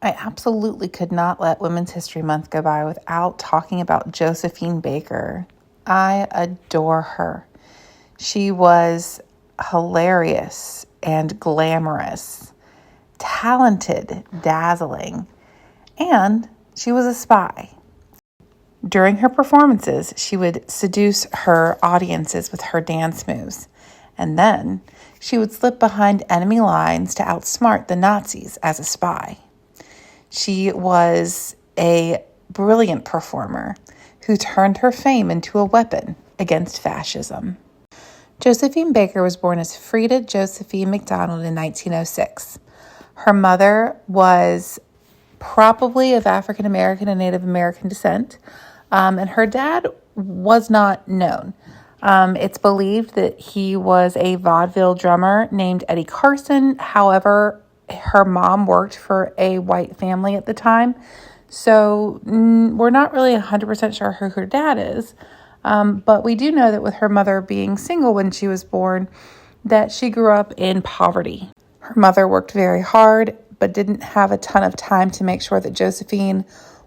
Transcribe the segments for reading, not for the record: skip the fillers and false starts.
I absolutely could not let Women's History Month go by without talking about Josephine Baker. I adore her. She was hilarious and glamorous, talented, dazzling, and she was a spy. During her performances, she would seduce her audiences with her dance moves, and then she would slip behind enemy lines to outsmart the Nazis as a spy. She was a brilliant performer who turned her fame into a weapon against fascism. Josephine Baker was born as Frida Josephine McDonald in 1906. Her mother was probably of African American and Native American descent, and her dad was not known. It's believed that he was a vaudeville drummer named Eddie Carson. However, her mom worked for a white family at the time, so we're not really 100% sure who her dad is. But we do know that with her mother being single when she was born, that she grew up in poverty. Her mother worked very hard, but didn't have a ton of time to make sure that Josephine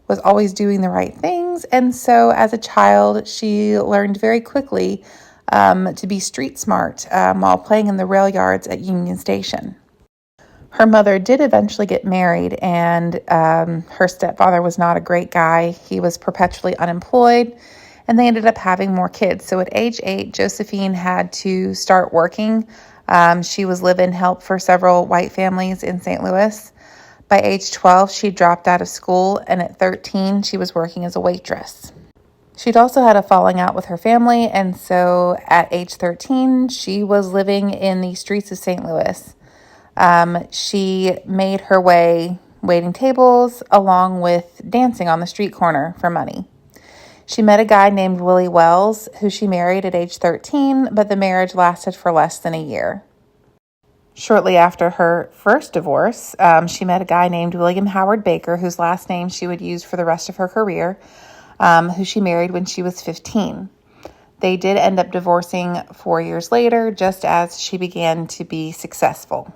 was always doing the right things. And so as a child, she learned very quickly to be street smart while playing in the rail yards at Union Station. Her mother did eventually get married, and her stepfather was not a great guy. He was perpetually unemployed, and they ended up having more kids. So at age 8, Josephine had to start working. She was live-in help for several white families in St. Louis. By age 12, she dropped out of school, and at 13, she was working as a waitress. She'd also had a falling out with her family, and so at age 13, she was living in the streets of St. Louis. She made her way waiting tables along with dancing on the street corner for money. She met a guy named Willie Wells, who she married at age 13, but the marriage lasted for less than a year. Shortly after her first divorce, she met a guy named William Howard Baker, whose last name she would use for the rest of her career, who she married when she was 15. They did end up divorcing 4 years later, just as she began to be successful.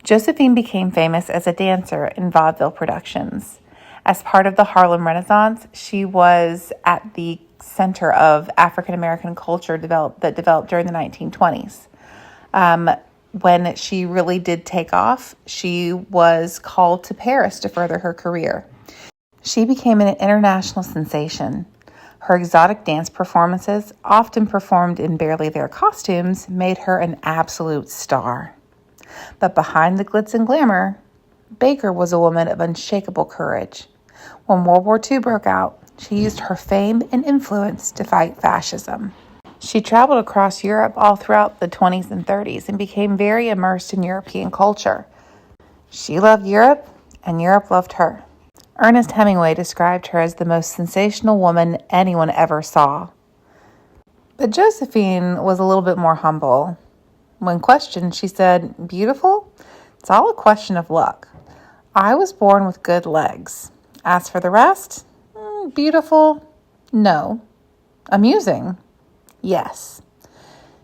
Josephine became famous as a dancer in vaudeville productions. As part of the Harlem Renaissance, she was at the center of African American culture that developed during the 1920s. When she really did take off, she was called to Paris to further her career. She became an international sensation. Her exotic dance performances, often performed in barely their costumes, made her an absolute star. But behind the glitz and glamour, Baker was a woman of unshakable courage. When World War II broke out, she used her fame and influence to fight fascism. She traveled across Europe all throughout the 20s and 30s and became very immersed in European culture. She loved Europe, and Europe loved her. Ernest Hemingway described her as the most sensational woman anyone ever saw. But Josephine was a little bit more humble. When questioned, she said, "Beautiful? It's all a question of luck. I was born with good legs. As for the rest, beautiful? No. Amusing? Yes."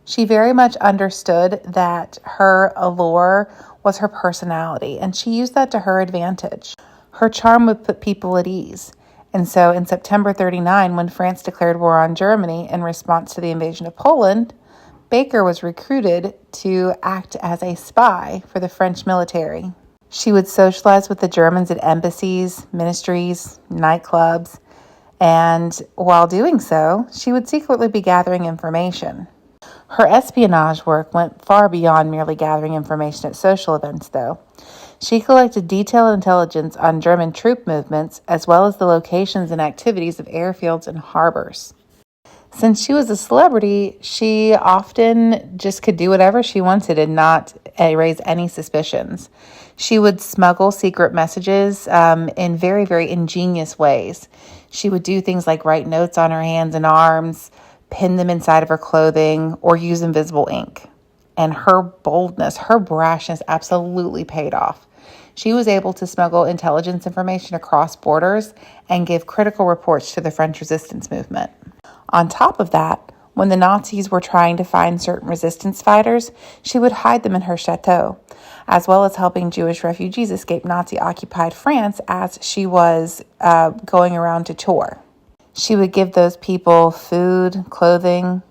She very much understood that her allure was her personality, and she used that to her advantage. Her charm would put people at ease. And so in September 1939, when France declared war on Germany in response to the invasion of Poland, Baker was recruited to act as a spy for the French military. She would socialize with the Germans at embassies, ministries, nightclubs, and while doing so, she would secretly be gathering information. Her espionage work went far beyond merely gathering information at social events, though. She collected detailed intelligence on German troop movements, as well as the locations and activities of airfields and harbors. Since she was a celebrity, she often just could do whatever she wanted and not raise any suspicions. She would smuggle secret messages in very, very ingenious ways. She would do things like write notes on her hands and arms, pin them inside of her clothing, or use invisible ink. And her boldness, her brashness absolutely paid off. She was able to smuggle intelligence information across borders and give critical reports to the French resistance movement. On top of that, When the Nazis were trying to find certain resistance fighters, she would hide them in her chateau, as well as helping Jewish refugees escape Nazi-occupied France as she was going around to tour. She would give those people food, clothing,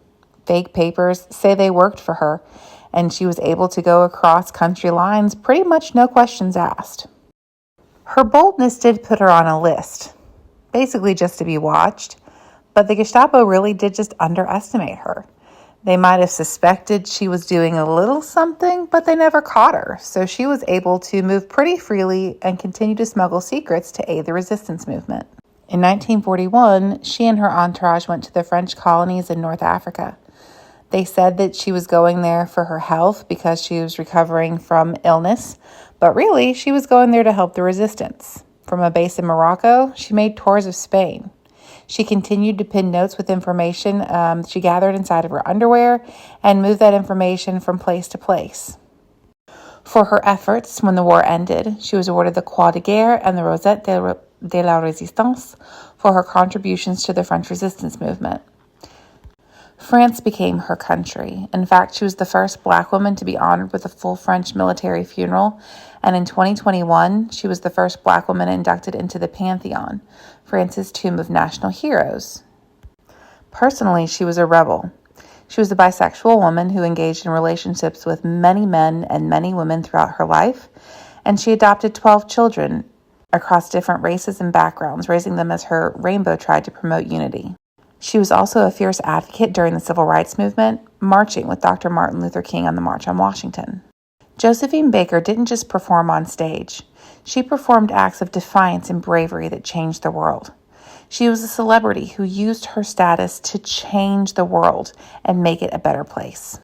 fake papers, say they worked for her, and she was able to go across country lines pretty much no questions asked. Her boldness did put her on a list, basically just to be watched, but the Gestapo really did just underestimate her. They might have suspected she was doing a little something, but they never caught her, so she was able to move pretty freely and continue to smuggle secrets to aid the resistance movement. In 1941, she and her entourage went to the French colonies in North Africa. They said that she was going there for her health because she was recovering from illness, but really she was going there to help the resistance. From a base in Morocco, she made tours of Spain. She continued to pin notes with information she gathered inside of her underwear and moved that information from place to place. For her efforts, when the war ended, she was awarded the Croix de Guerre and the Rosette de la Résistance for her contributions to the French resistance movement. France became her country. In fact, she was the first Black woman to be honored with a full French military funeral, and in 2021, she was the first Black woman inducted into the Pantheon, France's tomb of national heroes. Personally, she was a rebel. She was a bisexual woman who engaged in relationships with many men and many women throughout her life, and she adopted 12 children across different races and backgrounds, raising them as her rainbow tried to promote unity. She was also a fierce advocate during the Civil Rights Movement, marching with Dr. Martin Luther King on the March on Washington. Josephine Baker didn't just perform on stage. She performed acts of defiance and bravery that changed the world. She was a celebrity who used her status to change the world and make it a better place.